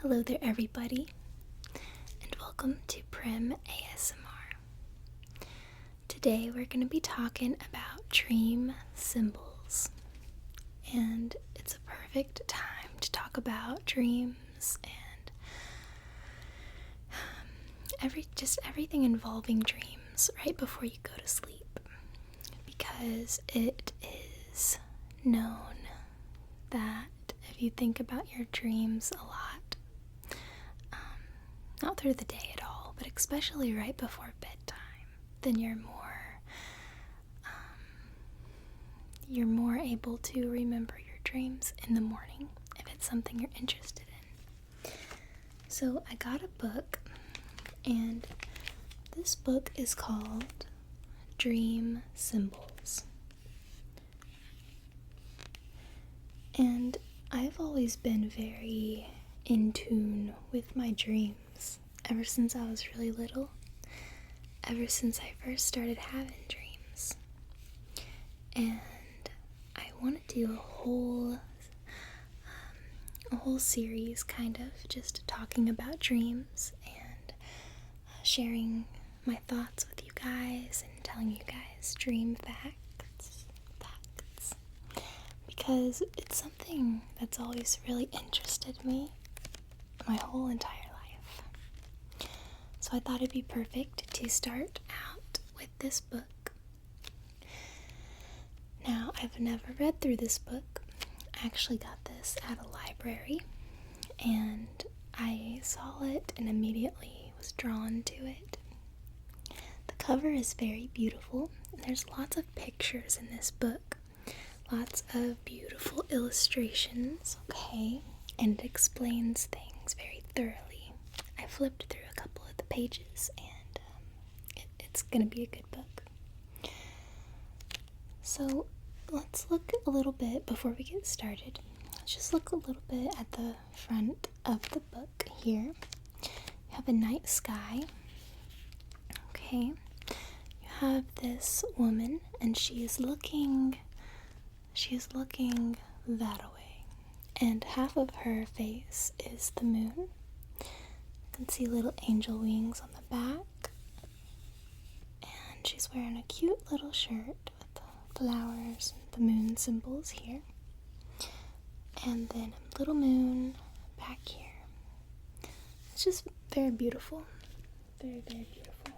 Hello there, everybody, and welcome to Prim ASMR. Today we're going to be talking about dream symbols, and it's a perfect time to talk about dreams and everything involving dreams right before you go to sleep, because it is known that if you think about your dreams a lot, not through the day at all, but especially right before bedtime, then you're more able to remember your dreams in the morning if it's something you're interested in. So I got a book, and this book is called Dream Symbols. And I've always been very in tune with my dreams ever since I was really little, ever since I first started having dreams. And I want to do a whole series kind of just talking about dreams and sharing my thoughts with you guys and telling you guys dream facts, because it's something that's always really interested me my whole entire life. So I thought it'd be perfect to start out with this book. Now, I've never read through this book. I actually got this at a library, and I saw it and immediately was drawn to it. The cover is very beautiful, and there's lots of pictures in this book. Lots of beautiful illustrations, okay? And it explains things very thoroughly. I flipped through a couple of the pages, and it's going to be a good book. So let's look a little bit before we get started. Let's just look a little bit at the front of the book here. You have a night sky. Okay. You have this woman, and she is looking that way, and half of her face is the moon. You can see little angel wings on the back, and she's wearing a cute little shirt with flowers and the moon symbols here, and then a little moon back here. It's just very beautiful, very, very beautiful.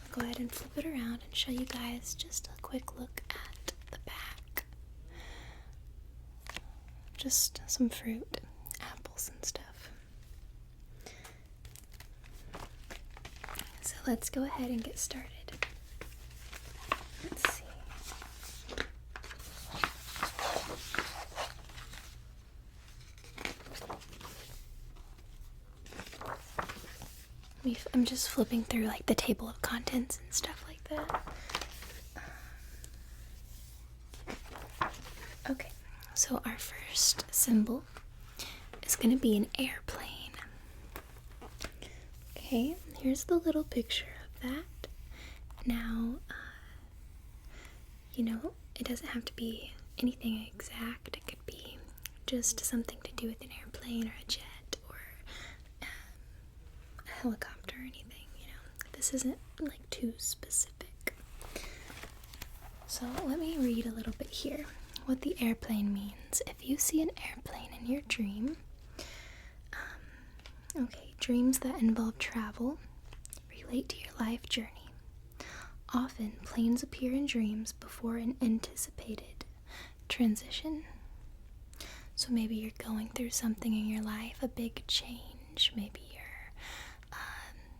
I'll go ahead and flip it around and show you guys just a quick look at the back. Just some fruit, apples and stuff. So let's go ahead and get started. Let's see. I'm just flipping through like the table of contents and stuff like that. Okay. So our first symbol is going to be an airplane. Okay, here's the little picture of that. Now, it doesn't have to be anything exact. It could be just something to do with an airplane or a jet or a helicopter or anything, This isn't like too specific. So let me read a little bit here. What the airplane means. If you see an airplane in your dream, dreams that involve travel relate to your life journey. Often, planes appear in dreams before an anticipated transition. So maybe you're going through something in your life, a big change. Maybe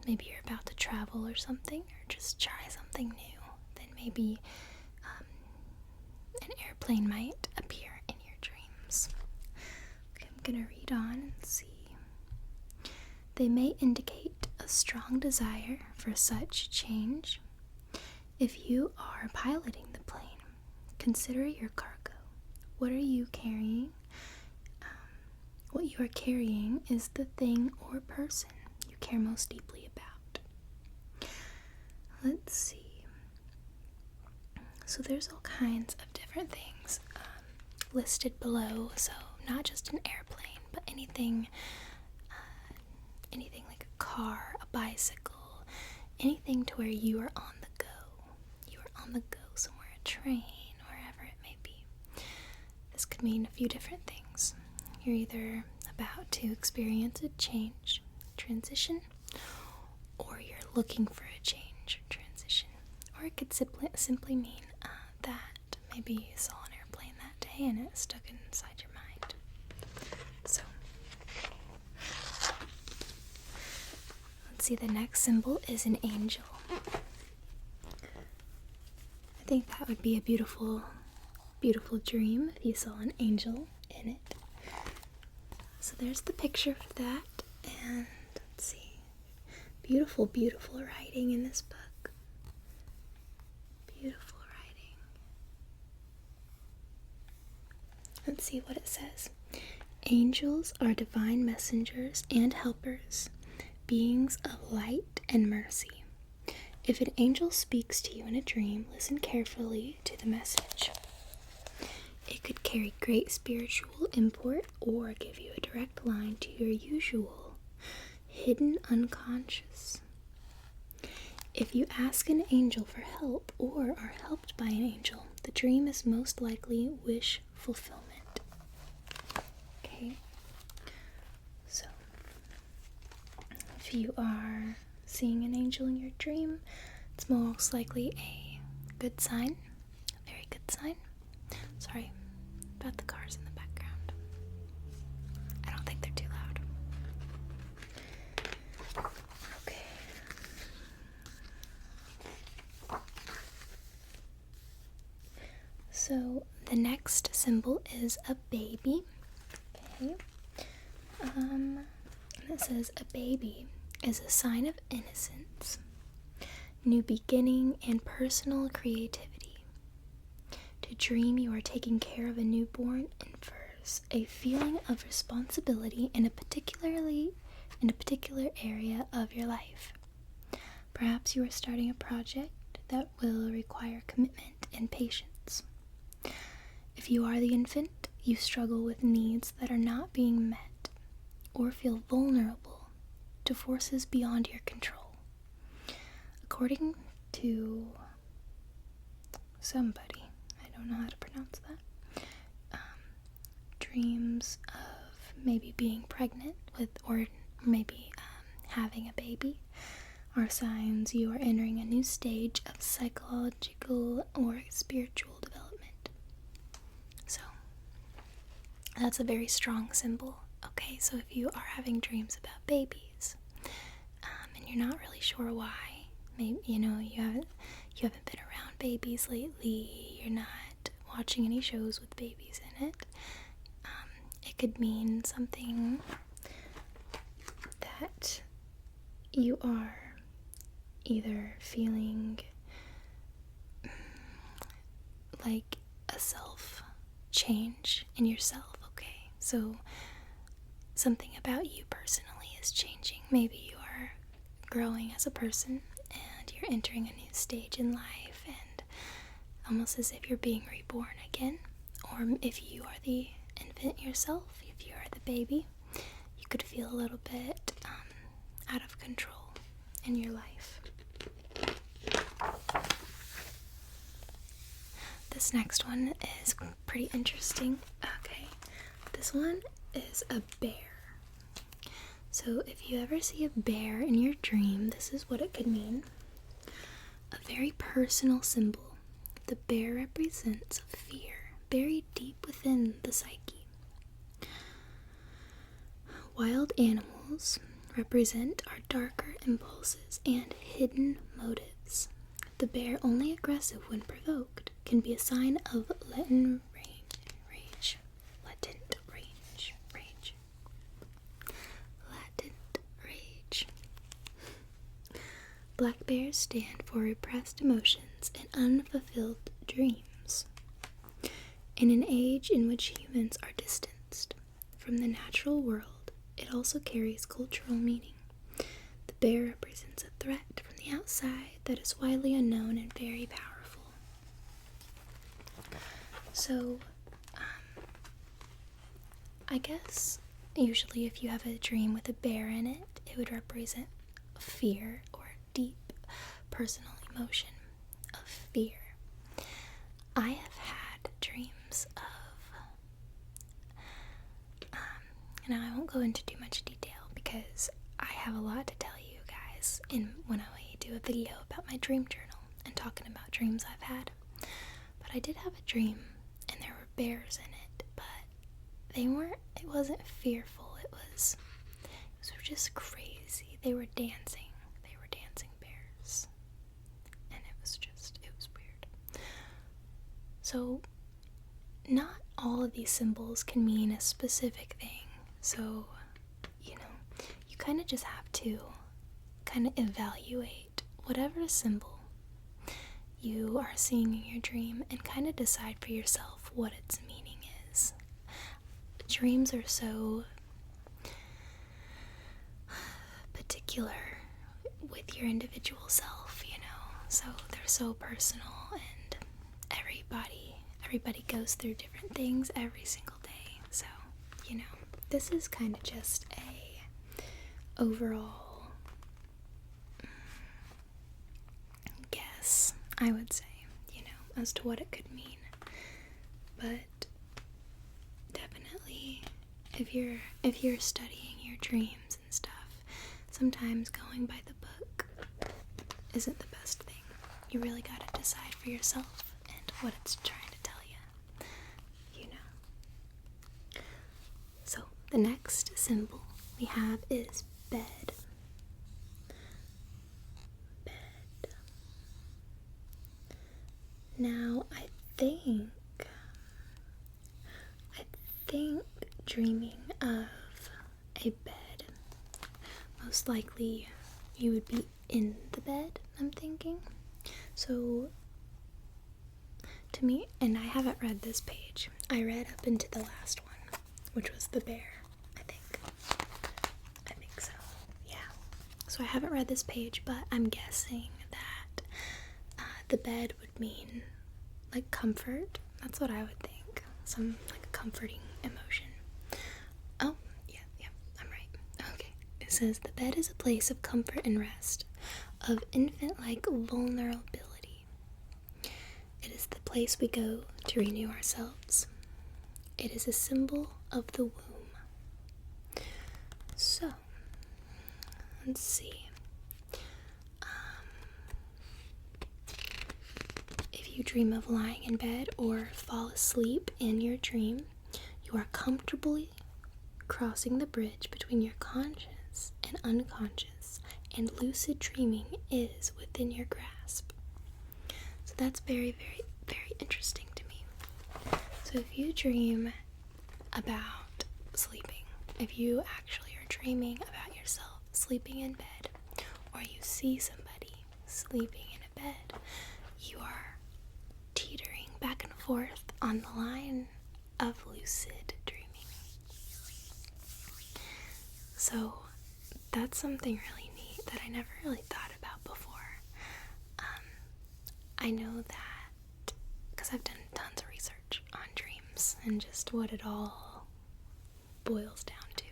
you're about to travel or something, or just try something new. Then maybe an airplane might appear in your dreams. Okay, I'm gonna read on and see. They may indicate a strong desire for such change. If you are piloting the plane, consider your cargo. What are you carrying? What you are carrying is the thing or person you care most deeply about. Let's see. So there's all kinds of different things listed below. So not just an airplane, but anything anything like a car, a bicycle, anything to where you are on the go. You are on the go somewhere, a train, wherever it may be. This could mean a few different things. You're either about to experience a change, transition, or you're looking for a change or transition. Or it could simply mean that maybe you saw an airplane that day and it stuck inside your mind. So, let's see, the next symbol is an angel. I think that would be a beautiful, beautiful dream if you saw an angel in it. So there's the picture for that, and let's see, beautiful, beautiful writing in this book. Beautiful writing. Let's see what it says. Angels are divine messengers and helpers, beings of light and mercy. If an angel speaks to you in a dream, listen carefully to the message. It could carry great spiritual import or give you a direct line to your usual hidden unconscious. If you ask an angel for help or are helped by an angel, the dream is most likely wish fulfillment. Okay, so if you are seeing an angel in your dream, it's most likely a good sign, a very good sign. Sorry about the cars in the background. I don't think they're too loud. Okay. So the next symbol is a baby. Okay. And it says a baby is a sign of innocence, new beginning, and personal creativity. To dream you are taking care of a newborn infers a feeling of responsibility in a particular area of your life. Perhaps you are starting a project that will require commitment and patience. If you are the infant, you struggle with needs that are not being met or feel vulnerable to forces beyond your control. According to somebody, I don't know how to pronounce that, dreams of maybe being pregnant with, or maybe having a baby, are signs you are entering a new stage of psychological or spiritual development. So, that's a very strong symbol. Okay, so if you are having dreams about babies, and you're not really sure why, maybe you haven't been around babies lately, you're not watching any shows with babies in it, it could mean something that you are either feeling like a self change in yourself. Okay, so something about you personally is changing. Maybe you are growing as a person and you're entering a new stage in life, and almost as if you're being reborn again. Or if you are the infant yourself, if you are the baby, you could feel a little bit out of control in your life. This next one is pretty interesting. Okay, this one is a bear. So if you ever see a bear in your dream, this is what it could mean. A very personal symbol. The bear represents fear buried deep within the psyche. Wild animals represent our darker impulses and hidden motives. The bear, only aggressive when provoked, can be a sign of latent rage. Black bears stand for repressed emotions and unfulfilled dreams. In an age in which humans are distanced from the natural world, it also carries cultural meaning. The bear represents a threat from the outside that is widely unknown and very powerful. So, I guess Usually if you have a dream with a bear in it, it would represent fear or deep personal emotion of fear. I have had dreams of, now I won't go into too much detail because I have a lot to tell you guys when I do a video about my dream journal and talking about dreams I've had. But I did have a dream and there were bears in it, but it wasn't fearful, it was just crazy. They were dancing bears. And it was weird. So, not all of these symbols can mean a specific thing. So, you kind of just have to kind of evaluate whatever symbol you are seeing in your dream and kind of decide for yourself what its meaning is. Dreams are so particular with your individual self, so they're so personal, and everybody goes through different things every single day. So, this is kind of just a overall guess, I would say, as to what it could mean. But definitely, if you're studying your dreams and stuff, sometimes going by the book isn't the best thing. You really gotta decide for yourself and what it's trying to tell you. So the next symbol we have is bed. Now, I think dreaming of a bed, most likely you would be in the bed, I'm thinking. So, to me, and I haven't read this page, I read up into the last one, which was the bear, I think so, yeah. So I haven't read this page, but I'm guessing that the bed would mean like comfort. That's what I would think. Some like comforting emotion. Oh, yeah, I'm right. Okay. It says the bed is a place of comfort and rest, of infant-like vulnerability. It is the place we go to renew ourselves. It is a symbol of the womb. So, let's see. If you dream of lying in bed or fall asleep in your dream, you are comfortably crossing the bridge between your conscious and unconscious, and lucid dreaming is within your grasp. So that's very, very, very interesting to me. So if you dream about sleeping, if you actually are dreaming about yourself sleeping in bed, or you see somebody sleeping in a bed, you are teetering back and forth on the line of lucid dreaming. So that's something really neat that I never really thought about before. I know that because I've done tons of research on dreams and just what it all boils down to.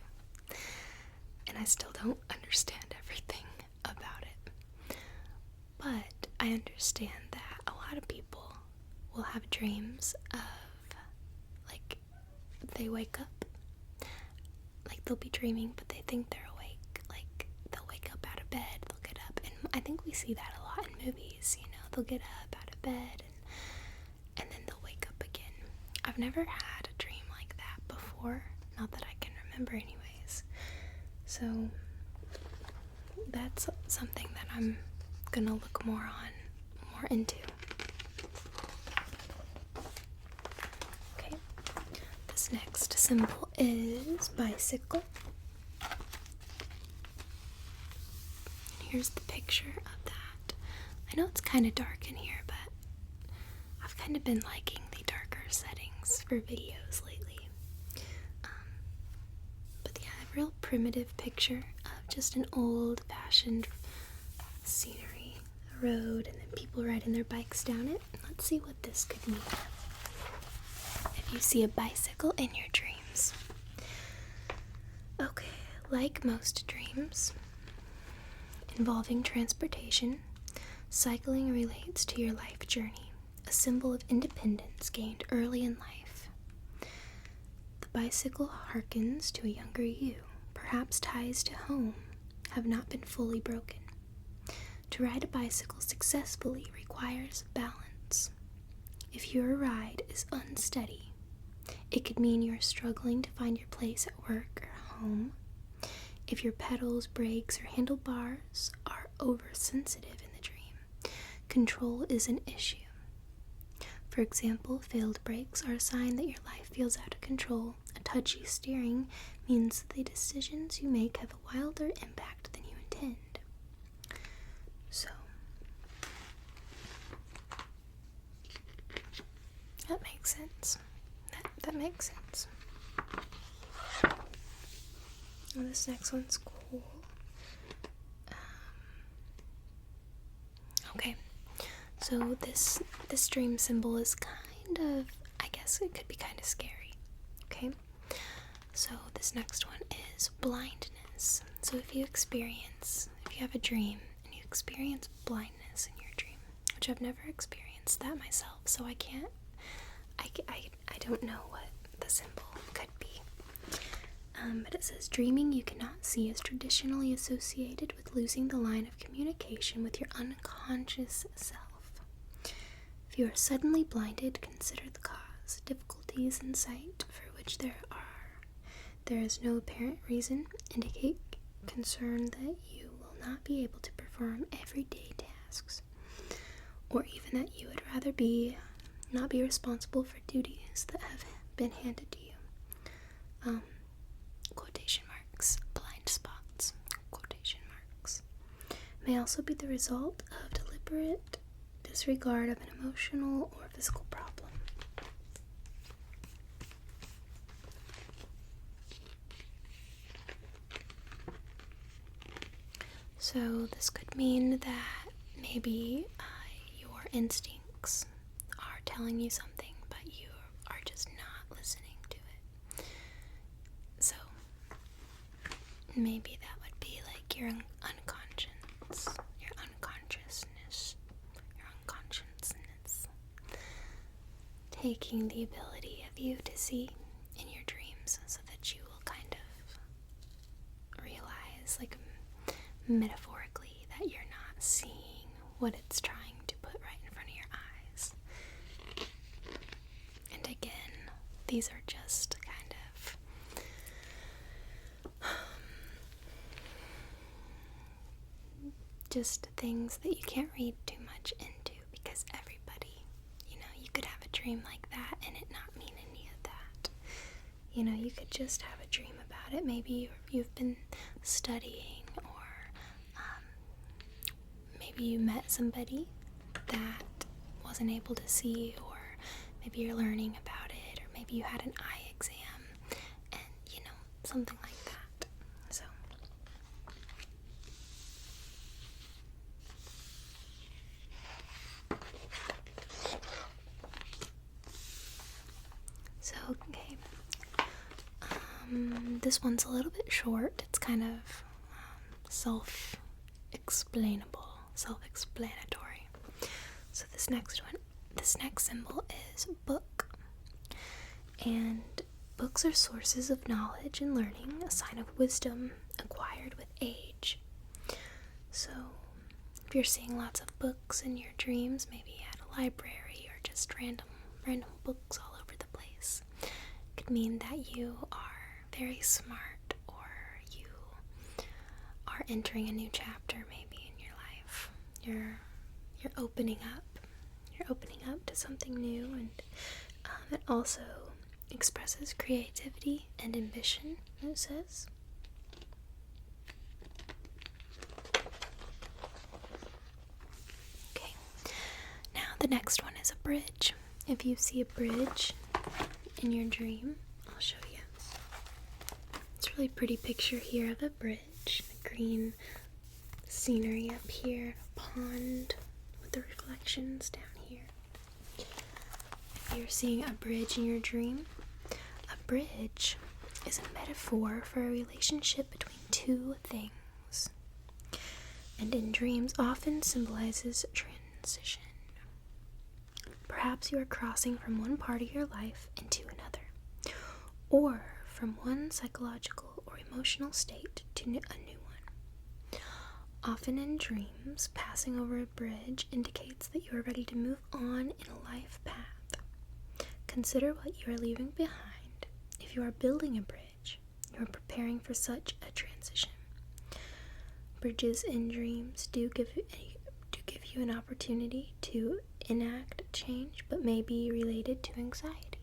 And I still don't understand everything about it. But I understand that a lot of people will have dreams of, like, they wake up, like they'll be dreaming, but they think they're awake. Like, they'll wake up out of bed, they'll get up, and I think we see that a lot in movies, they'll get up out of bed, and then they'll wake up again. I've never had a dream like that before, not that I can remember anyways. So, that's something that I'm gonna look more into. Okay, this next symbol is bicycle. Here's the picture of that. I know it's kind of dark in here, but I've kind of been liking the darker settings for videos lately. But yeah, a real primitive picture of just an old-fashioned scenery, a road, and then people riding their bikes down it. Let's see what this could mean. If you see a bicycle in your dreams. Like most dreams involving transportation, cycling relates to your life journey, a symbol of independence gained early in life. The bicycle harkens to a younger you. Perhaps ties to home have not been fully broken. To ride a bicycle successfully requires balance. If your ride is unsteady, it could mean you're struggling to find your place at work or home. If your pedals, brakes, or handlebars are oversensitive in the dream, control is an issue. For example, failed brakes are a sign that your life feels out of control. A touchy steering means the decisions you make have a wilder impact than you intend. So, that makes sense. That makes sense. Well, this next one's cool. Okay, so this dream symbol is kind of, I guess it could be kind of scary. Okay, so this next one is blindness. So if you have a dream and you experience blindness in your dream, which I've never experienced that myself, so I don't know what the symbol could be. But it says, dreaming you cannot see is traditionally associated with losing the line of communication with your unconscious self. If you are suddenly blinded, consider the cause. Difficulties in sight for which there is no apparent reason indicate concern that you will not be able to perform everyday tasks, or even that you would rather not be responsible for duties that have been handed to you. Quotation marks, blind spots, quotation marks, may also be the result of deliberate disregard of an emotional or physical problem. So this could mean that maybe your instincts are telling you something, but you are just not listening to it. So maybe that would be like your unconsciousness, taking the ability of you to see in your dreams so that you will kind of realize, like metaphorically, that you're not seeing what it's trying to put right in front of your eyes. And again, these are just kind of just things that you can't read too much into, because everybody, you could have a dream like that and it not mean any of that. You could just have a dream about it. Maybe you've been studying, or maybe you met somebody that wasn't able to see, or maybe you're learning about it, or maybe you had an eye exam, and something like that. So okay. This one's a little bit short. It's kind of self-explanatory. So this next symbol is book. And books are sources of knowledge and learning, a sign of wisdom acquired with age. So if you're seeing lots of books in your dreams, maybe at a library or just random books all over the place, it could mean that you are very smart, or you are entering a new chapter maybe in your life. You're opening up. You're opening up to something new, and it also expresses creativity and ambition, it says. Okay, now the next one is a bridge. If you see a bridge in your dream, I'll show you. It's a really pretty picture here of a bridge, the green scenery up here, a pond with the reflections down here. If you're seeing a bridge in your dream, a bridge is a metaphor for a relationship between two things, and in dreams often symbolizes transition. Perhaps you are crossing from one part of your life into another, or from one psychological or emotional state to a new one. Often in dreams, passing over a bridge indicates that you are ready to move on in a life path. Consider what you are leaving behind. If you are building a bridge, you are preparing for such a transition. Bridges in dreams do give you an opportunity to enact change, but may be related to anxiety,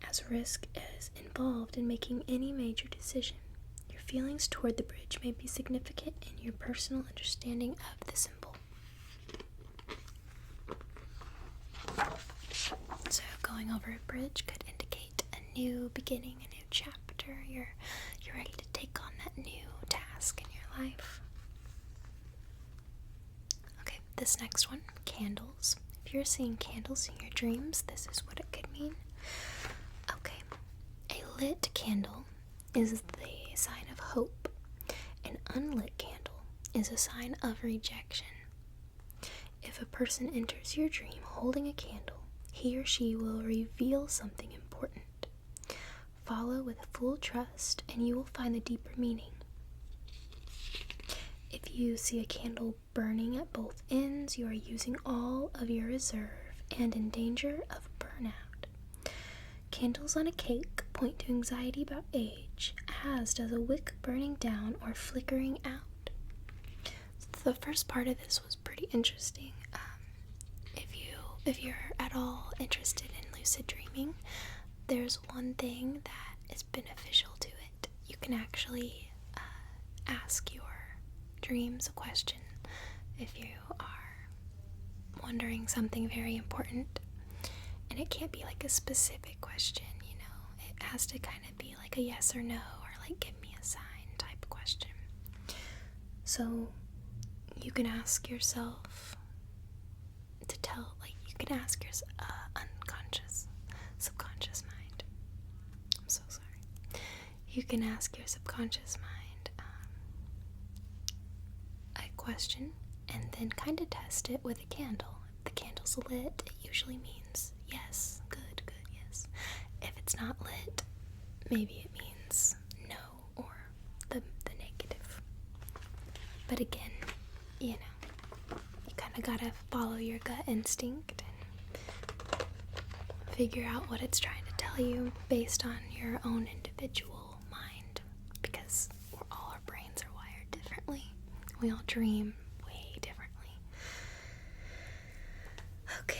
as risk is involved in making any major decision. Your feelings toward the bridge may be significant in your personal understanding of the symbol. So going over a bridge could indicate a new beginning, a new chapter. You're ready to take on that new task in your life. Okay, this next one, candles. If you're seeing candles in your dreams, this is what it could mean. Okay, a lit candle is the sign of hope. An unlit candle is a sign of rejection. If a person enters your dream holding a candle, he or she will reveal something important. Follow with full trust, and you will find the deeper meaning. If you see a candle burning at both ends, you are using all of your reserve and in danger of burnout. Candles on a cake point to anxiety about age, as does a wick burning down or flickering out. So the first part of this was pretty interesting. If you're at all interested in lucid dreaming, there's one thing that is beneficial to it. You can actually ask your dreams a question if you are wondering something very important. And it can't be like a specific question, It has to kind of be like a yes or no, or like give me a sign type question. So you can ask yourself you can ask your unconscious, subconscious mind. I'm so sorry. You can ask your subconscious mind a question and then kind of test it with a candle. If the candle's lit, it usually means yes, good, yes. If it's not lit, maybe it means no, or the negative. But again, you kind of gotta follow your gut instinct and figure out what it's trying to tell you based on your own individual mind, because all our brains are wired differently. We all dream way differently. Okay,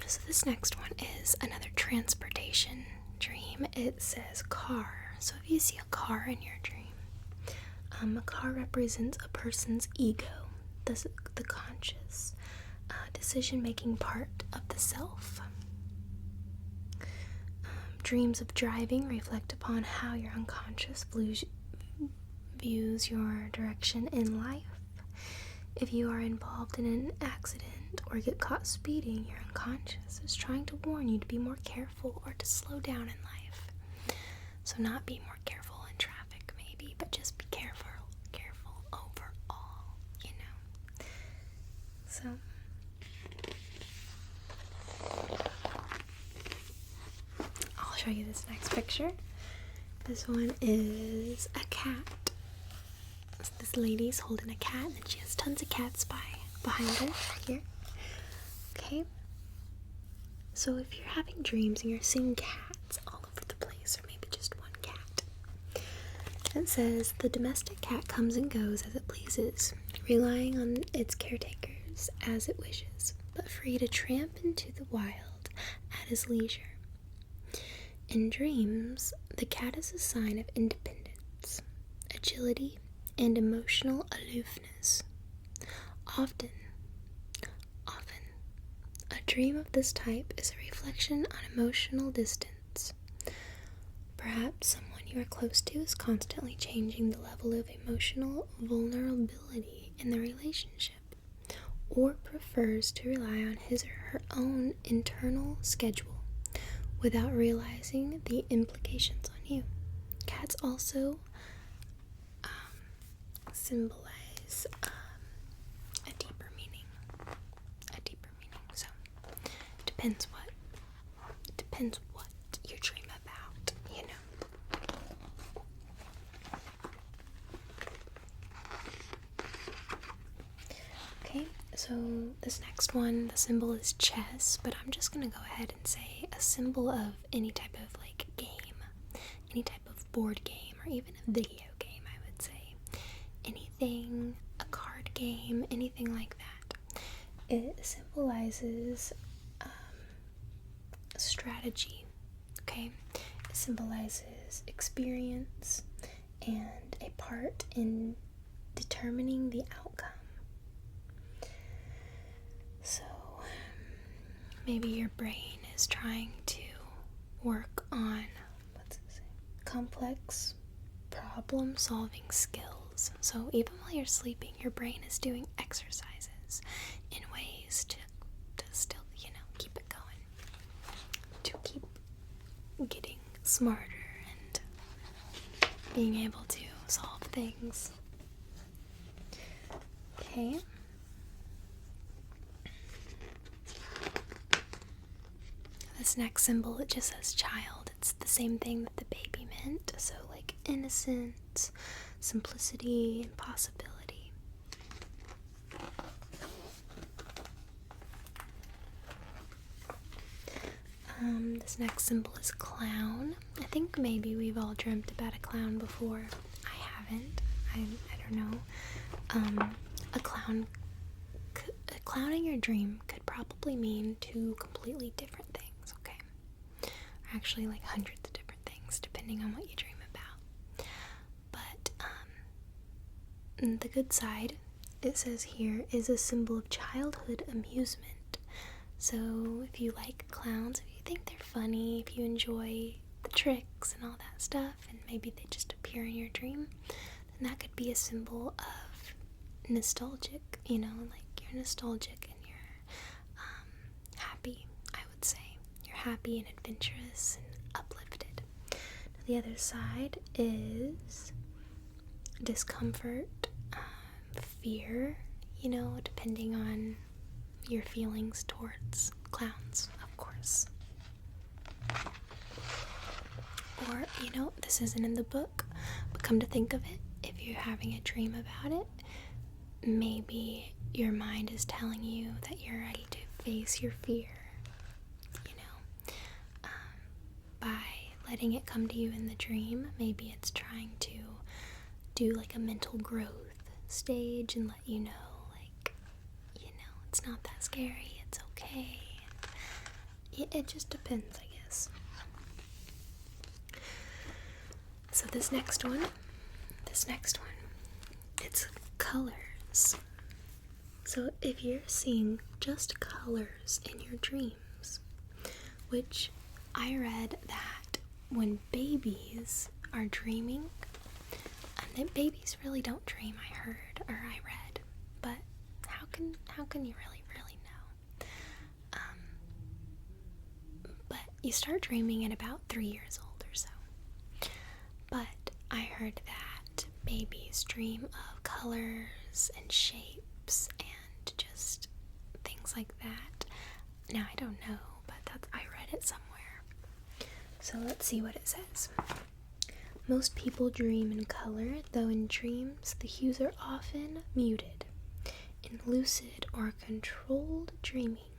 so this next one is another transportation dream. It says car. So if you see a car in your dream, a car represents a person's ego, the conscious, decision-making part of the self. Dreams of driving reflect upon how your unconscious views your direction in life. If you are involved in an accident or get caught speeding, your unconscious is trying to warn you to be more careful or to slow down in life. So not be more careful in traffic maybe, but just be careful overall, So I'll show you this next picture. This one is a cat. So this lady's holding a cat, and she has tons of cats behind her here. Okay. So if you're having dreams and you're seeing cats all over the place, or maybe just one cat, it says the domestic cat comes and goes as it pleases, relying on its caretakers as it wishes, but free to tramp into the wild at his leisure. In dreams, the cat is a sign of independence, agility, and emotional aloofness. Often, a dream of this type is a reflection on emotional distance. Perhaps someone you are close to is constantly changing the level of emotional vulnerability in the relationship, or prefers to rely on his or her own internal schedule without realizing the implications on you. Cats also symbolize a deeper meaning. So depends what you dream about, you know. Okay, so this next one, the symbol is chess, but I'm just gonna go ahead and say a symbol of any type of like game, any type of board game, or even a video game, I would say. Anything, a card game, anything like that. It symbolizes strategy, okay? It symbolizes experience and a part in determining the outcome. So maybe your brain is trying to work on complex problem solving skills. So even while you're sleeping, your brain is doing exercises in ways to still, keep it going, to keep getting smarter and being able to solve things. Okay. This next symbol, it just says child. It's the same thing that the baby meant. So like innocence, simplicity, and possibility. This next symbol is clown. I think maybe we've all dreamt about a clown before. I haven't. I don't know. A clown in your dream could probably mean two completely different things, okay? Or actually like hundreds of different things, depending on what you dream about. But the good side, it says here, is a symbol of childhood amusement. So if you like clowns, if you think they're funny, if you enjoy the tricks and all that stuff, and maybe they just appear in your dream, then that could be a symbol of nostalgic, like you're nostalgic and you're happy, I would say. You're happy and adventurous and uplifted. Now, the other side is discomfort, fear, depending on your feelings towards clowns, of course. Or, this isn't in the book, but come to think of it, if you're having a dream about it, maybe your mind is telling you that you're ready to face your fear, by letting it come to you in the dream. Maybe it's trying to do like a mental growth stage and let you know, it's not that scary, it's okay. It just depends, I guess. So this next one, it's colors. So if you're seeing just colors in your dreams, which I read that when babies are dreaming, and that babies really don't dream, I heard, or I read, but how can you really know? But you start dreaming at about 3 years old or so. But I heard that babies dream of colors and shapes and just things like that. Now I don't know, but I read it somewhere. So let's see what it says. Most people dream in color, though in dreams the hues are often muted. In lucid or controlled dreaming,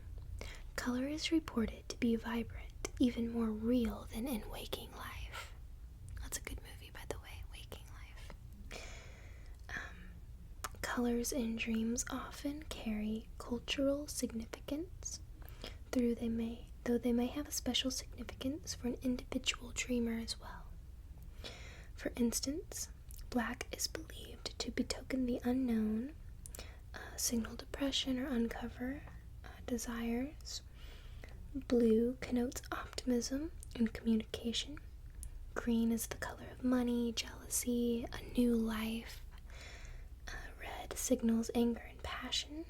color is reported to be vibrant, even more real than in waking life. That's a good movie, by the way, Waking Life. Colors in dreams often carry cultural significance, though they may have a special significance for an individual dreamer as well. For instance, black is believed to betoken the unknown, signal depression or uncover desires. Blue connotes optimism and communication. Green is the color of money, jealousy, a new life. Red signals anger and passion.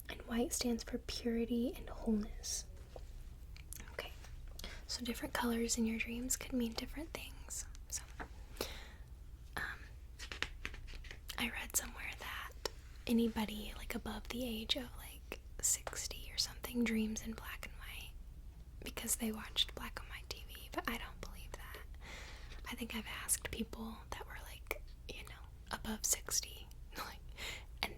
And white stands for purity and wholeness. Okay, So different colors in your dreams could mean different things. So, I read somewhere that anybody like above the age of like 60 or something dreams in black and white because they watched black and white TV, but I don't believe that. I think I've asked people that were like, above 60, and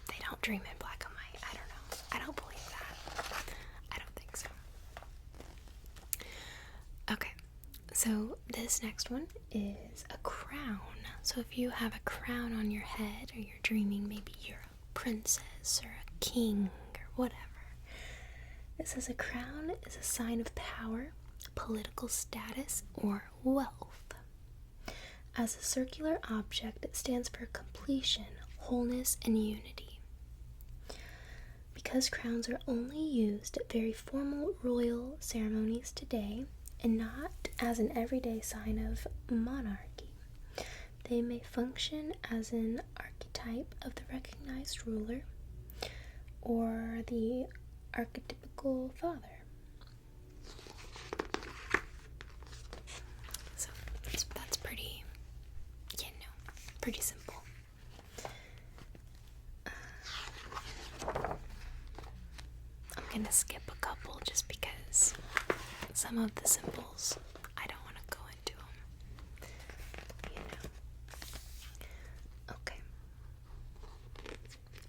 they don't dream in black and white. I don't know. I don't believe that. I don't think so. Okay, so this next one is a crown. So if you have a crown on your head, or you're dreaming maybe you're a princess or a king or whatever, it says a crown is a sign of power, political status, or wealth. As a circular object, it stands for completion, wholeness, and unity. Because crowns are only used at very formal royal ceremonies today, and not as an everyday sign of monarchy, they may function as an archetype of the recognized ruler or the archetypical father. So that's pretty, pretty simple. I'm gonna skip a couple just because some of the symbols I don't want to go into them.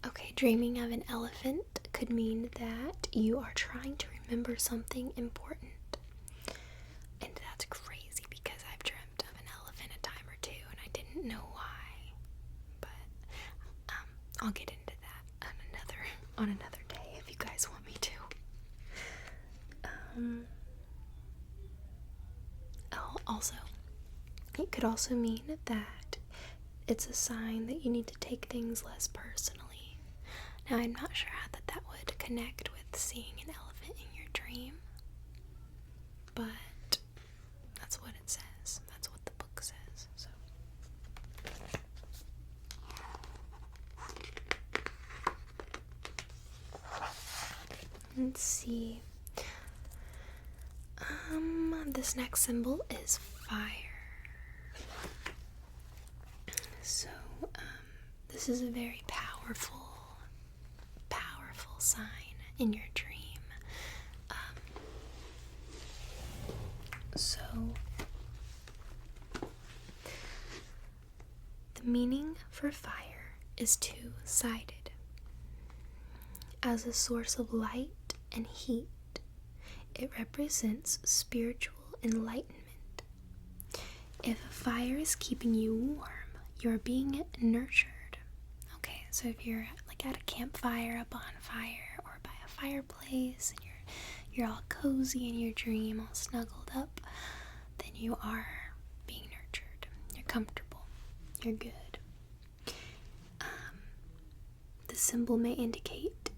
Okay, dreaming of an elephant could mean that you are trying to remember something important. And that's crazy because I've dreamt of an elephant a time or two and I didn't know why. But I'll get into that on another day if you guys want me to. Also, it could also mean that it's a sign that you need to take things less personally. Now, I'm not sure how that would connect with seeing an elephant in your dream, but that's what it says. That's what the book says. So, let's see. This next symbol is fire. So, this is a very powerful sign in your dream. So, the meaning for fire is two-sided. As a source of light and heat, it represents spiritual enlightenment. If a fire is keeping you warm, you're being nurtured. Okay, so if you're like at a campfire, a bonfire, or by a fireplace, and you're all cozy in your dream, all snuggled up, then you are being nurtured. You're comfortable. You're good. The symbol may indicate,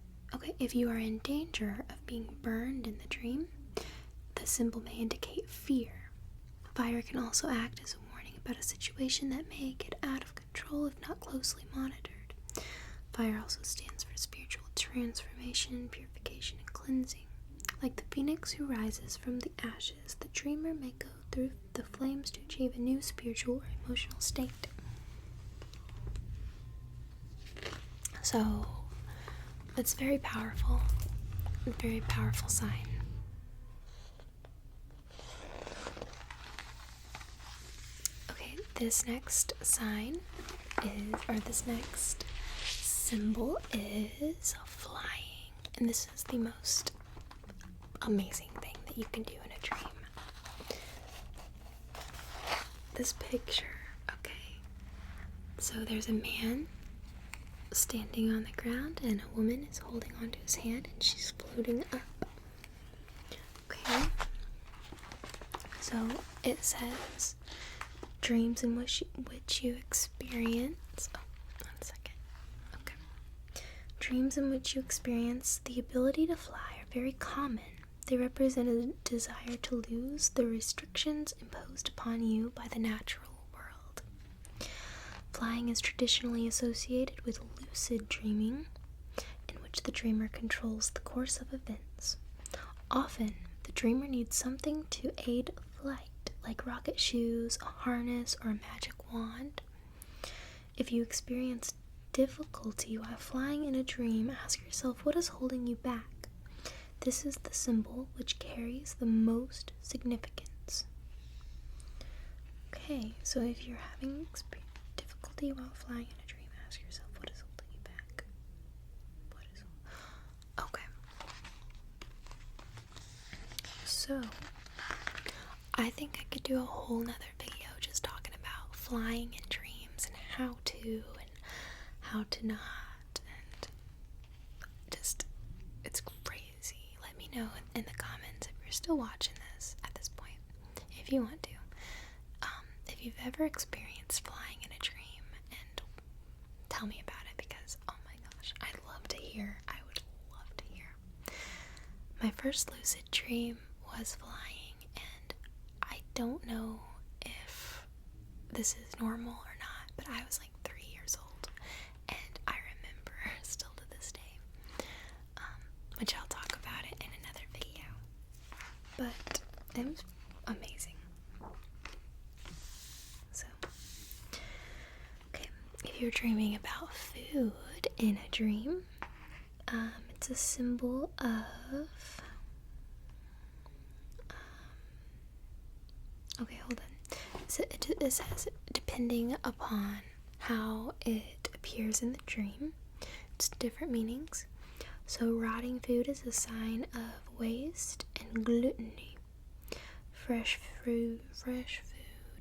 if you are in danger of being burned in the dream, the symbol may indicate fear. Fire can also act as a warning about a situation that may get out of control if not closely monitored. Fire also stands for spiritual transformation, purification, and cleansing. Like the phoenix who rises from the ashes, the dreamer may go through the flames to achieve a new spiritual or emotional state. So, it's very powerful. A very powerful sign. Okay, this next sign this next symbol is flying. And this is the most amazing thing that you can do in a dream. This picture, so there's a man standing on the ground and a woman is holding onto his hand and she's floating up. Okay, so it says dreams in which you experience dreams in which you experience the ability to fly are very common. They represent a desire to lose the restrictions imposed upon you by the natural world. Flying is traditionally associated with lucid dreaming, in which the dreamer controls the course of events. Often, The dreamer needs something to aid flight, like rocket shoes, a harness, or a magic wand. If you experience difficulty while flying in a dream, ask yourself, what is holding you back? This is the symbol which carries the most significance. Okay, so if you're having difficulty while flying in a dream, ask yourself, what is holding you back? Okay. So, I think I could do a whole nother video just talking about flying in dreams and how to not, and just, it's crazy. Let me know in the comments if you're still watching this at this point, if you want to. If you've ever experienced flying in a dream, and tell me about it, because oh my gosh, I would love to hear. My first lucid dream was flying, and I don't know if this is normal or not, but I was like 3 years old, and I remember still to this day, which I'll talk about it in another video, but it was amazing. So, okay, if you're dreaming about food in a dream, it's a symbol of, okay, hold on. So it says, depending upon how it appears in the dream, it's different meanings. So rotting food is a sign of waste and gluttony. Fresh food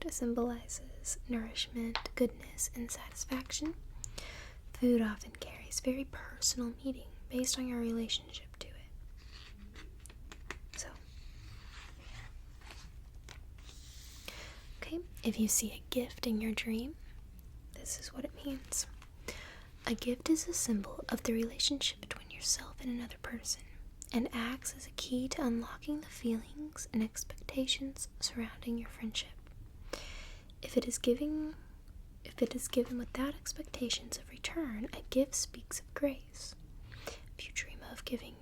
symbolizes nourishment, goodness, and satisfaction. Food often carries very personal meaning based on your relationship to it. So, okay, if you see a gift in your dream, this is what it means. A gift is a symbol of the relationship between yourself and another person, and acts as a key to unlocking the feelings and expectations surrounding your friendship. If it is given without expectations of return, a gift speaks of grace. If you dream of giving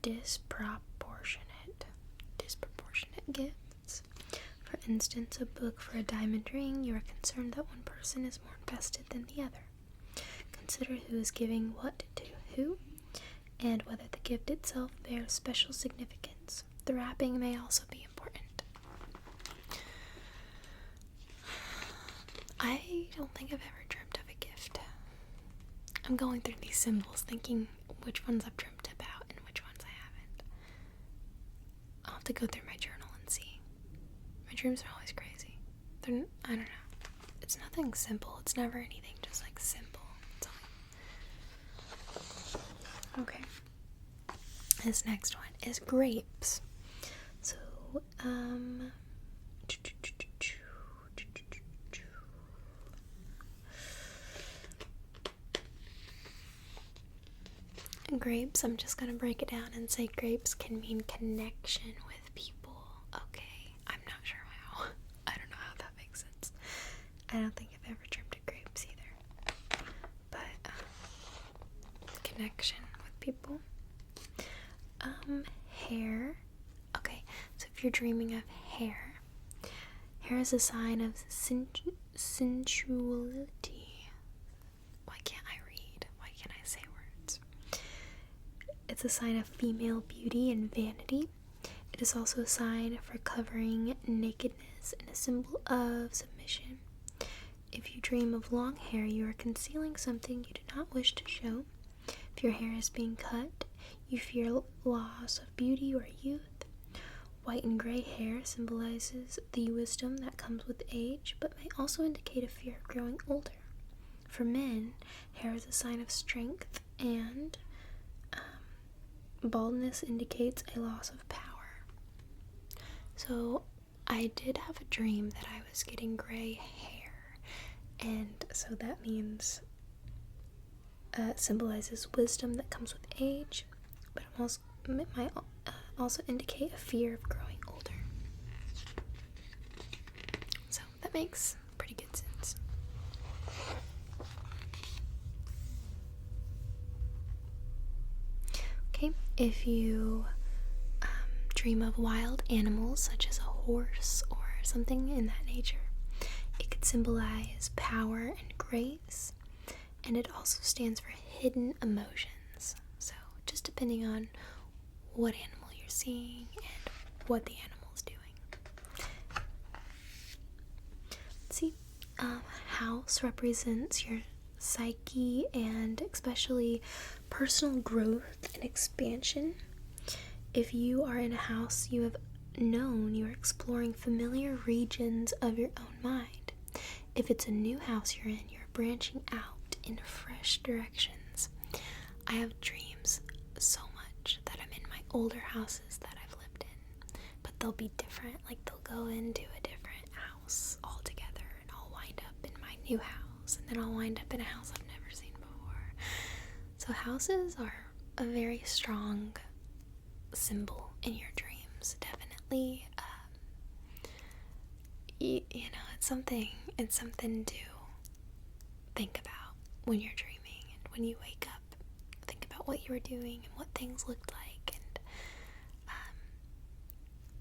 disproportionate gifts, for instance, a book for a diamond ring, you are concerned that one person is more invested than the other. Consider who is giving what to who, and whether the gift itself bears special significance. The wrapping may also be important. I don't think I've ever dreamt of a gift. I'm going through these symbols thinking which ones I've dreamt about and which ones I haven't. I'll have to go through my journal and see. My dreams are always crazy. I don't know. It's nothing simple. It's never anything just like simple. Okay. This next one is grapes. So, grapes, I'm just gonna break it down and say grapes can mean connection with people. Okay, I'm not sure how. I don't know how that makes sense. I don't think I've ever dreamt of grapes either. But, connection with people. Hair. Okay, so if you're dreaming of hair is a sign of sensuality. Why can't I read? Why can't I say words? It's a sign of female beauty and vanity. It is also a sign for covering nakedness and a symbol of submission. If you dream of long hair, you are concealing something you do not wish to show. If your hair is being cut, you fear loss of beauty or youth. White and gray hair symbolizes the wisdom that comes with age, but may also indicate a fear of growing older. For men, hair is a sign of strength, and baldness indicates a loss of power. So I did have a dream that I was getting gray hair, and so that means symbolizes wisdom that comes with age, but it might also indicate a fear of growing older. So that makes pretty good sense. Okay, If you dream of wild animals such as a horse or something in that nature, it could symbolize power and grace, and it also stands for hidden emotions. So just depending on what animal you're seeing and what the animal's doing. See, house represents your psyche and especially personal growth and expansion. If you are in a house you have known, you are exploring familiar regions of your own mind. If it's a new house you're in, you're branching out in fresh directions. I have dreams so much that I'm in my older houses that I've lived in, but they'll be different. Like they'll go into a different house altogether, and I'll wind up in my new house, and then I'll wind up in a house I've never seen before. So houses are a very strong symbol in your dreams, definitely. It's something to think about when you're dreaming, and when you wake up, think about what you were doing and what things looked like. And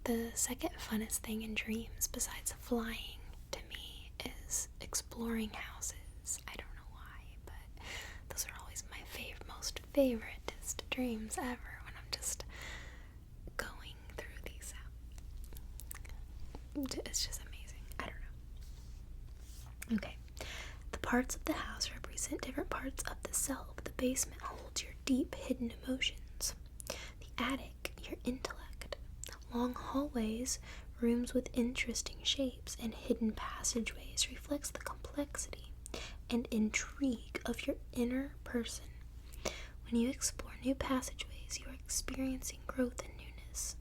the second funnest thing in dreams besides flying to me is exploring houses. I don't know why, but those are always my most favoriteest dreams ever, when I'm just going through these. It's just amazing. I don't know. Okay. The parts of the house represent different parts of the self. The basement holds your deep hidden emotions. The attic, your intellect. Long hallways, rooms with interesting shapes and hidden passageways reflects the complexity and intrigue of your inner person. When you explore new passageways, you are experiencing growth and newness.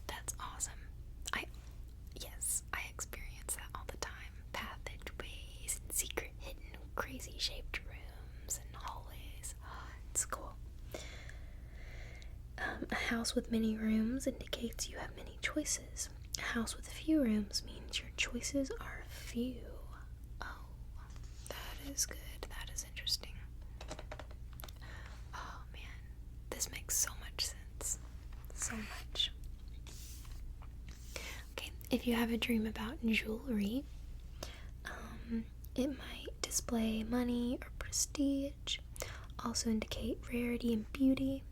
That's awesome. I experience that all the time. Passageways and secret, hidden, crazy shaped rooms and hallways. Oh, it's cool. A house with many rooms indicates you have many choices. A house with few rooms means your choices are few. Oh, that is good. That is interesting. Oh man, this makes so much sense. So much. Okay, if you have a dream about jewelry, it might display money or prestige, also indicate rarity and beauty.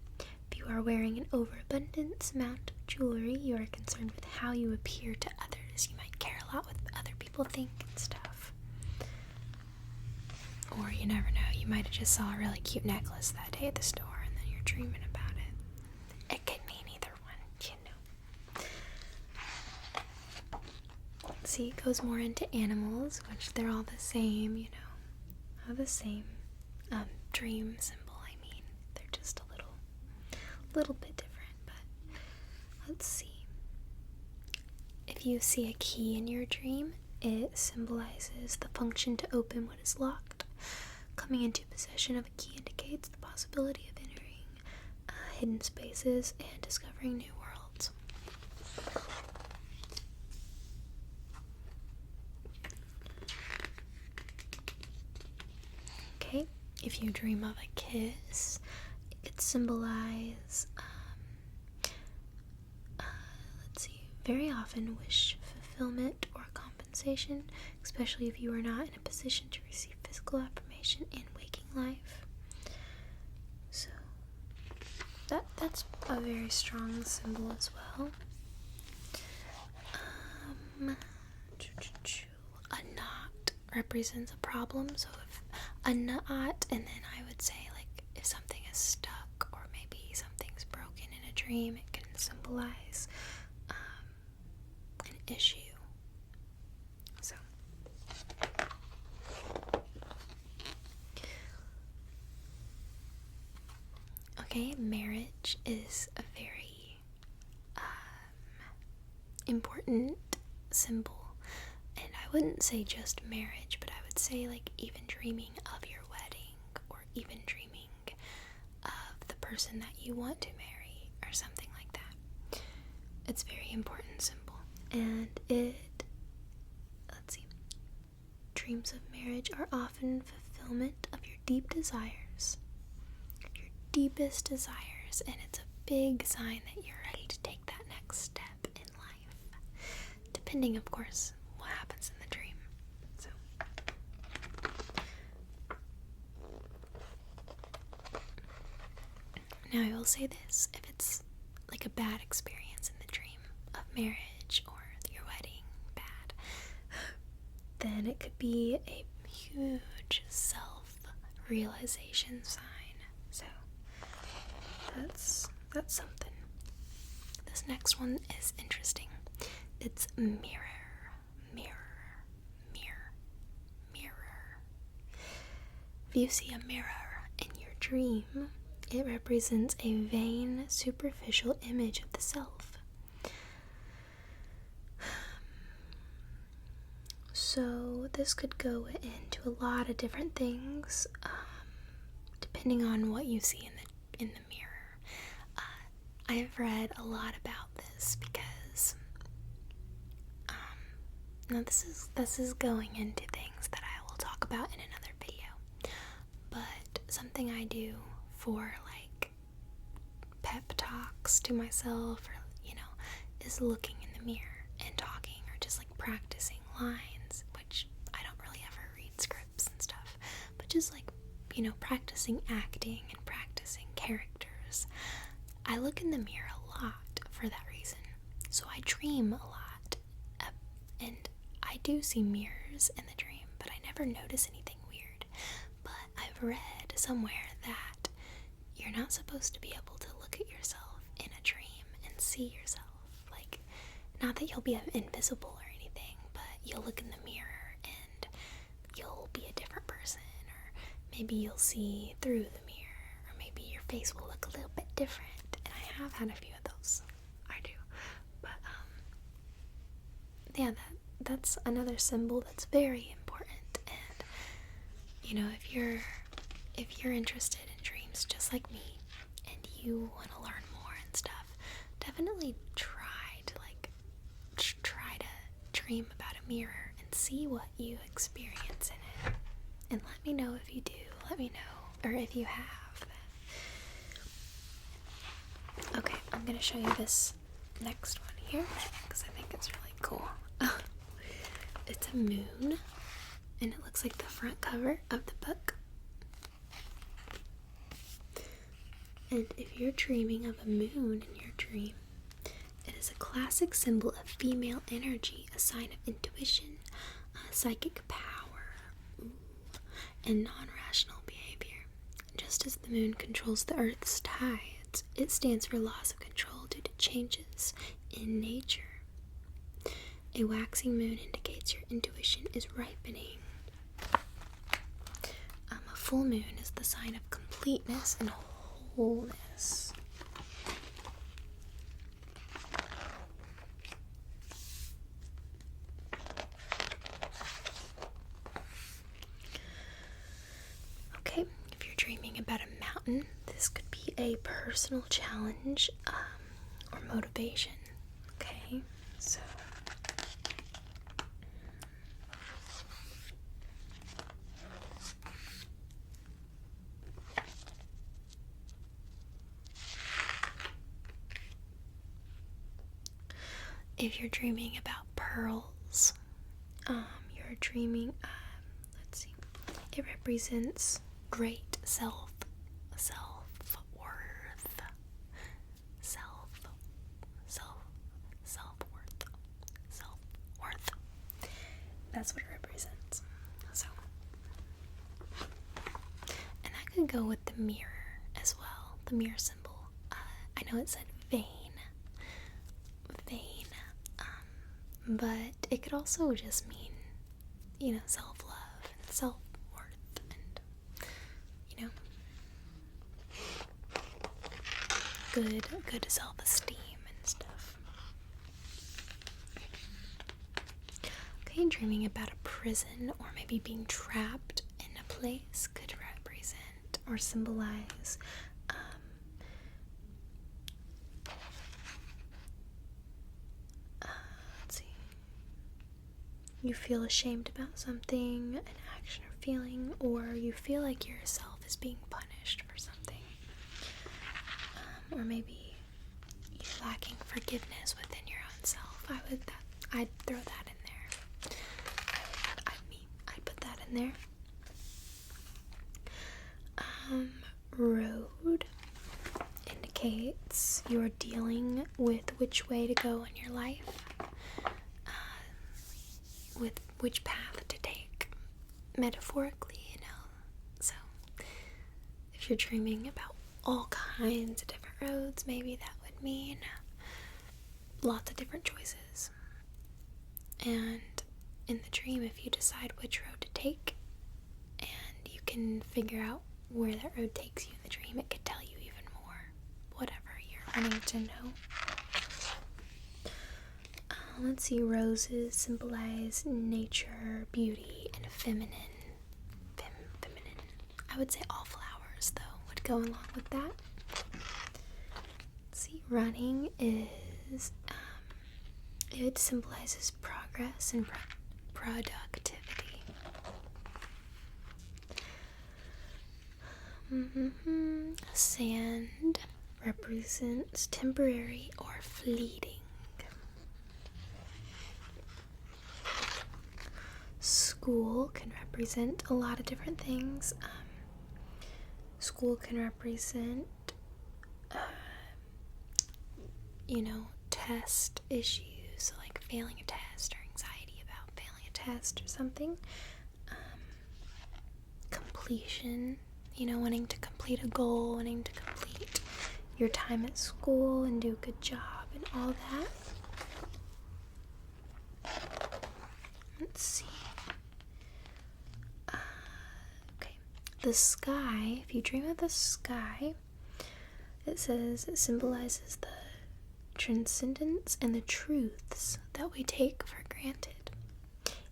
If you are wearing an overabundance amount of jewelry, you are concerned with how you appear to others. You might care a lot what other people think and stuff. Or you never know, you might have just saw a really cute necklace that day at the store and then you're dreaming about it. It could mean either one, See, it goes more into animals, which they're all the same, all the same dream symbol. They're just a little bit different, but let's see. If you see a key in your dream, it symbolizes the function to open what is locked. Coming into possession of a key indicates the possibility of entering hidden spaces and discovering new worlds. Okay, if you dream of a kiss, it could symbolize, very often wish fulfillment or compensation, especially if you are not in a position to receive physical affirmation in waking life. So that's a very strong symbol as well. A knot represents a problem, so if a knot, and then I would say like if something is stuck or maybe something's broken in a dream, it can symbolize an issue. So okay, marriage is a very important symbol, and I wouldn't say just marriage, but I would say like even dreaming of your wedding, or even dreaming of the person that you want to marry or something like that. It's a very important symbol, and dreams of marriage are often fulfillment of your deep desires, your deepest desires, mirrors, and it's a big sign that you're ready to take that next step in life. Depending, of course, what happens in the dream. So, now I will say this, if it's like a bad experience in the dream of marriage or your wedding, bad, then it could be a huge self-realization sign. So that's something. This next one is interesting. It's mirror, mirror, mirror, mirror. If you see a mirror in your dream, it represents a vain, superficial image of the self. So this could go into a lot of different things, depending on what you see in the mirror. I've read a lot about this because now this is going into things that I will talk about in another video. But something I do for like pep talks to myself, or is looking in the mirror and talking, or just like practicing lines, which I don't really ever read scripts and stuff, but just like practicing acting and practicing characters. I look in the mirror a lot for that reason. So I dream a lot, and I do see mirrors in the dream, but I never notice anything weird. But I've read somewhere that you're not supposed to be able to look at yourself in a dream and see yourself. Like, not that you'll be invisible or anything, but you'll look in the mirror and you'll be a different person, or maybe you'll see through the mirror, or maybe your face will look a little bit different. And I have had a few of those. I do. But yeah, that's another symbol that's very important. And if you're interested in dreams just like me, and you want to learn more and stuff, definitely try to dream about a mirror and see what you experience in it. And let me know if you do. Let me know, or if you have. Okay, I'm going to show you this next one here, because I think it's really cool. It's a moon, and it looks like the front cover of the book. And if you're dreaming of a moon in your dream, it is a classic symbol of female energy, a sign of intuition, psychic power, and non-rational behavior. Just as the moon controls the Earth's tides, it stands for laws of control due to changes in nature. A waxing moon indicates your intuition is ripening. A full moon is the sign of completeness and wholeness. Okay, if you're dreaming about a mountain, this could be a personal challenge or motivation. Okay, so if you're dreaming about pearls, you're dreaming, let's see, it represents great self-worth. That's what it represents. So, and that could go with the mirror as well, the mirror symbol. I know it said vain, but it could also just mean, self-love and self-worth, and, good self-esteem and stuff. Okay, dreaming about a prison or maybe being trapped in a place could represent or symbolize let's see, you feel ashamed about something, an action or feeling, or you feel like yourself is being punished for something. Or maybe you're lacking forgiveness within your own self. I'd throw that in there. I'd put that in there. Road indicates you're dealing with which way to go in your life, with which path to take, metaphorically, So, if you're dreaming about all kinds of different roads, maybe that would mean lots of different choices. And in the dream, if you decide which road to take, and you can figure out where that road takes you in the dream, it could tell you even more, whatever you're wanting to know. Let's see, roses symbolize nature, beauty, and feminine. I would say all flowers, though, would go along with that. Let's see, running is, it symbolizes progress and productivity. Sand represents temporary or fleeting. School can represent a lot of different things. School can represent, test issues, so like failing a test or anxiety about failing a test or something. Completion, wanting to complete a goal, wanting to complete your time at school and do a good job and all that. Let's see. The sky, if you dream of the sky, it says it symbolizes the transcendence and the truths that we take for granted.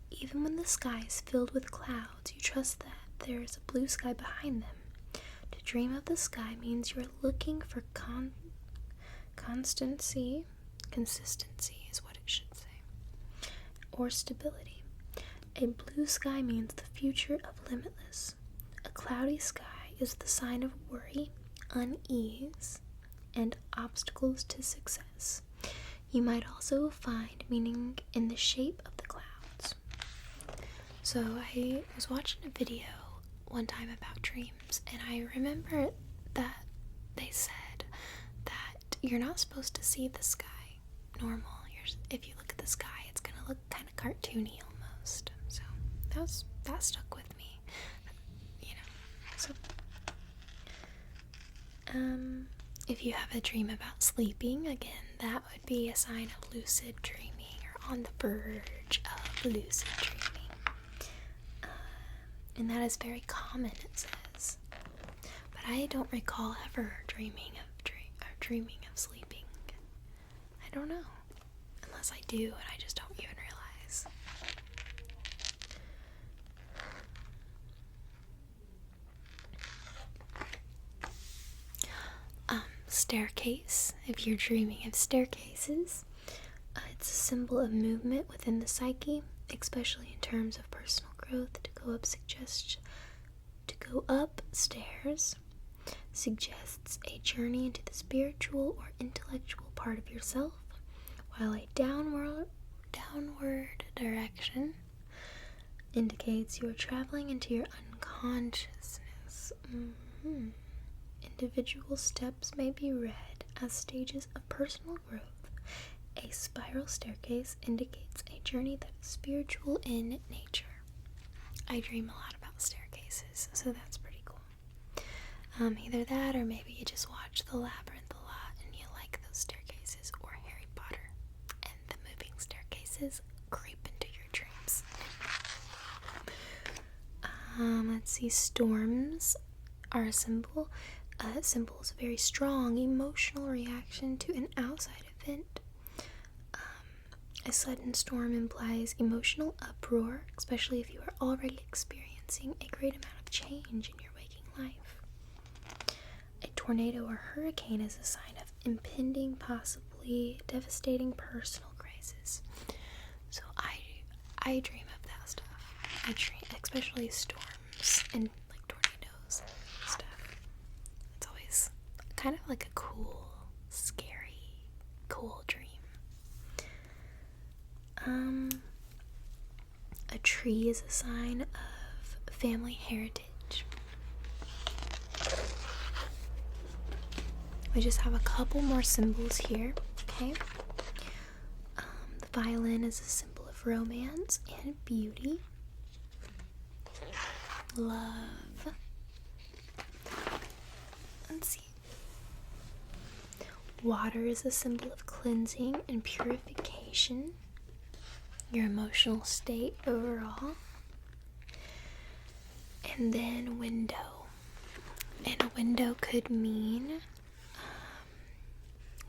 Even when the sky is filled with clouds, you trust that there is a blue sky behind them. To dream of the sky means you're looking for consistency is what it should say, or stability. A blue sky means the future of limitless. A cloudy sky is the sign of worry, unease, and obstacles to success. You might also find meaning in the shape of the clouds. So I was watching a video one time about dreams, and I remember that they said that you're not supposed to see the sky normal. If you look at the sky, it's going to look kind of cartoony almost. So that stuck with me. If you have a dream about sleeping, again, that would be a sign of lucid dreaming or on the verge of lucid dreaming. And that is very common, it says. But I don't recall ever dreaming of sleeping. I don't know. Unless I do, and I just don't even realize. Staircase, if you're dreaming of staircases, it's a symbol of movement within the psyche, especially in terms of personal growth. To go up stairs suggests a journey into the spiritual or intellectual part of yourself, while a downward direction indicates you are traveling into your unconsciousness. Individual steps may be read as stages of personal growth. A spiral staircase indicates a journey that is spiritual in nature. I dream a lot about staircases, so that's pretty cool. Either that, or maybe you just watch The Labyrinth a lot and you like those staircases, or Harry Potter, and the moving staircases creep into your dreams. Let's see, storms are a symbol. It symbols a very strong emotional reaction to an outside event. A sudden storm implies emotional uproar, especially if you are already experiencing a great amount of change in your waking life. A tornado or hurricane is a sign of impending, possibly devastating personal crisis. So I dream of that stuff. I dream, especially storms and like tornadoes and stuff. It's always kind of like a cool, scary, cool dream. A tree is a sign of family heritage. We just have a couple more symbols here, okay? The violin is a symbol of romance and beauty. Love. Let's see. Water is a symbol of cleansing and purification. Your emotional state overall. And then window. And a window could mean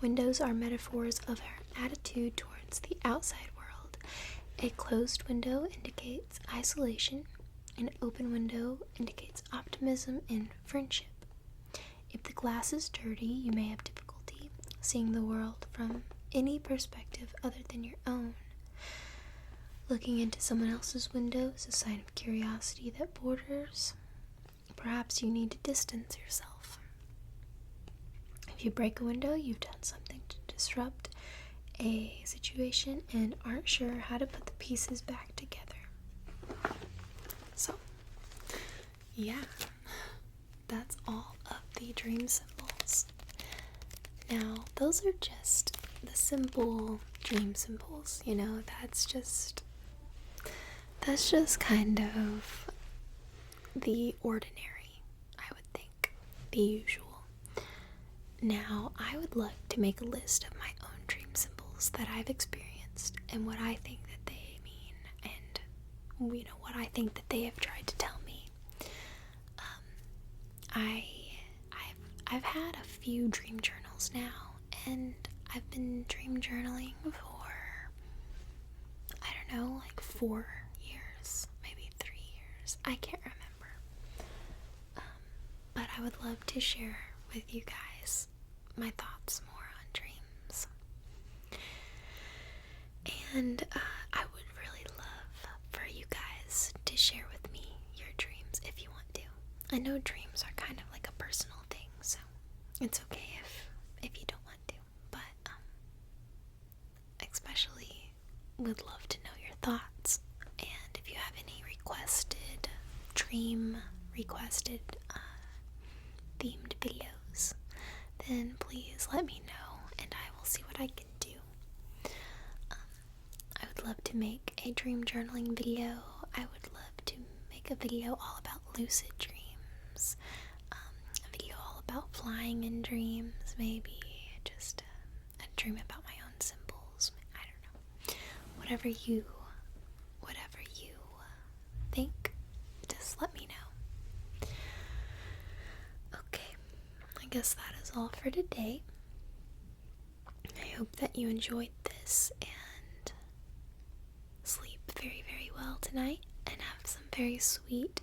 windows are metaphors of our attitude towards the outside world. A closed window indicates isolation. An open window indicates optimism and friendship. If the glass is dirty, you may have difficulty seeing the world from any perspective other than your own. Looking into someone else's window is a sign of curiosity that borders. Perhaps you need to distance yourself. If you break a window, you've done something to disrupt a situation and aren't sure how to put the pieces back together. So, yeah, that's all of the dream symbols. Now, those are just the simple dream symbols, that's just kind of the ordinary, I would think, the usual. Now, I would like to make a list of my own dream symbols that I've experienced and what I think that they mean and, what I think that they have tried to tell me. I've had a few dream journals now, and I've been dream journaling for, I don't know, like 4 years, maybe 3 years. I can't remember. But I would love to share with you guys my thoughts more on dreams. And I would really love for you guys to share with me your dreams if you want to. I know dreams are kind of like a personal thing, so it's okay if you don't want to, but especially would love to know your thoughts. And if you have any dream requested themed videos, then please let me know and I will see what I can do. I would love to make a dream journaling video. I would love to make a video all about lucid dreams, a video all about flying in dreams, maybe just a dream about my own symbols. I don't know. Whatever you think, just let me know. Okay, I guess that is all for today. I hope that you enjoyed this and sleep very, very well tonight and have some very sweet